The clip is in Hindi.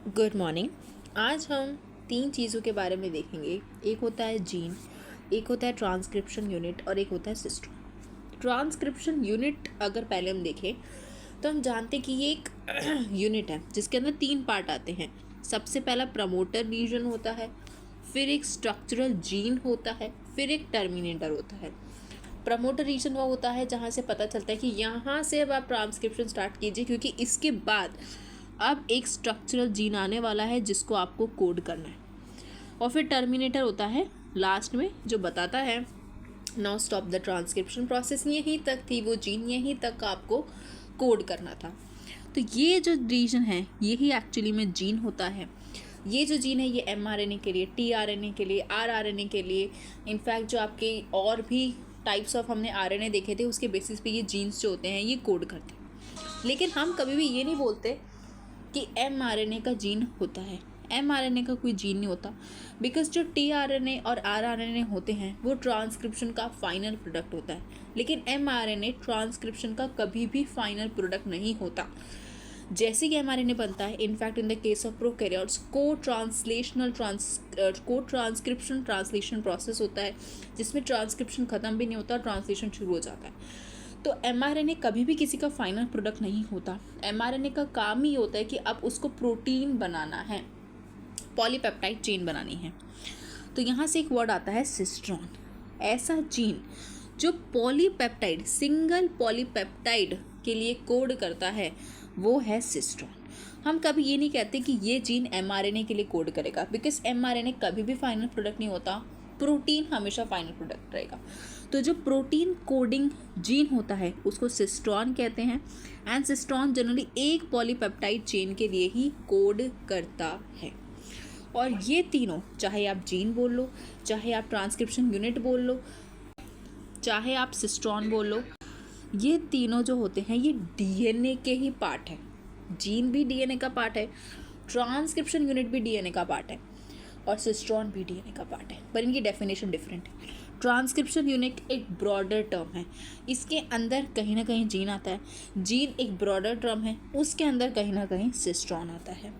Good morning. आज हम 3 चीज़ों के बारे में देखेंगे। एक होता है जीन, एक होता है ट्रांसक्रिप्शन यूनिट और एक होता है सिस्टम। ट्रांसक्रिप्शन यूनिट अगर पहले हम देखें तो हम जानते हैं कि ये एक यूनिट है जिसके अंदर 3 पार्ट आते हैं। सबसे पहला प्रमोटर रीजन होता है, फिर एक स्ट्रक्चरल जीन होता है, फिर एक टर्मिनेटर होता है। प्रमोटर रीजन वो होता है जहाँ से पता चलता है कि यहाँ से अब आप ट्रांसक्रिप्शन स्टार्ट कीजिए, क्योंकि इसके बाद अब एक स्ट्रक्चरल जीन आने वाला है जिसको आपको कोड करना है। और फिर टर्मिनेटर होता है लास्ट में, जो बताता है now stop the transcription process, यहीं तक थी वो जीन, यहीं तक आपको कोड करना था। तो ये जो रीजन है यही एक्चुअली में जीन होता है। ये जो जीन है ये mRNA के लिए, tRNA के लिए, rRNA के लिए, इनफैक्ट जो आपके और भी टाइप्स ऑफ हमने RNA देखे थे उसके बेसिस पे ये जीन्स जो होते हैं ये कोड करते हैं। लेकिन हम कभी भी ये नहीं बोलते कि mRNA का जीन होता है। mRNA का कोई जीन नहीं होता, बिकॉज जो tRNA और rRNA होते हैं वो ट्रांसक्रिप्शन का फाइनल प्रोडक्ट होता है, लेकिन mRNA ट्रांसक्रिप्शन का कभी भी फाइनल प्रोडक्ट नहीं होता। जैसे कि mRNA बनता है, in fact in the case of prokaryotes को ट्रांसक्रिप्शन ट्रांसलेशन प्रोसेस होता है जिसमें ट्रांसक्रिप्शन ख़त्म भी नहीं होता, ट्रांसलेशन शुरू हो जाता है। तो mRNA कभी भी किसी का फाइनल प्रोडक्ट नहीं होता। mRNA का काम ही होता है कि अब उसको प्रोटीन बनाना है, पॉलीपेप्टाइड चेन बनानी है। तो यहाँ से एक वर्ड आता है सिस्ट्रॉन। ऐसा जीन जो पॉलीपेप्टाइड, सिंगल पॉलीपेप्टाइड के लिए कोड करता है वो है सिस्ट्रॉन। हम कभी ये नहीं कहते कि ये जीन mRNA के लिए कोड करेगा, बिकॉज mRNA कभी भी फाइनल प्रोडक्ट नहीं होता, प्रोटीन हमेशा फाइनल प्रोडक्ट रहेगा। तो जो प्रोटीन कोडिंग जीन होता है उसको सिस्ट्रॉन कहते हैं, एंड सिस्ट्रॉन जनरली एक पॉलीपेप्टाइड चेन के लिए ही कोड करता है। और ये तीनों, चाहे आप जीन बोल लो, चाहे आप ट्रांसक्रिप्शन यूनिट बोल लो, चाहे आप सिस्ट्रॉन बोल लो, ये तीनों जो होते हैं ये डीएनए के ही पार्ट है। जीन भी डीएनए का पार्ट है, ट्रांसक्रिप्शन यूनिट भी डीएनए का पार्ट है और सिस्ट्रॉन भी डीएनए का पार्ट है, पर इनकी डेफिनेशन डिफरेंट है। ट्रांसक्रिप्शन यूनिट एक ब्रॉडर टर्म है, इसके अंदर कहीं ना कहीं जीन आता है। जीन एक ब्रॉडर टर्म है, उसके अंदर कहीं ना कहीं सिस्ट्रॉन आता है।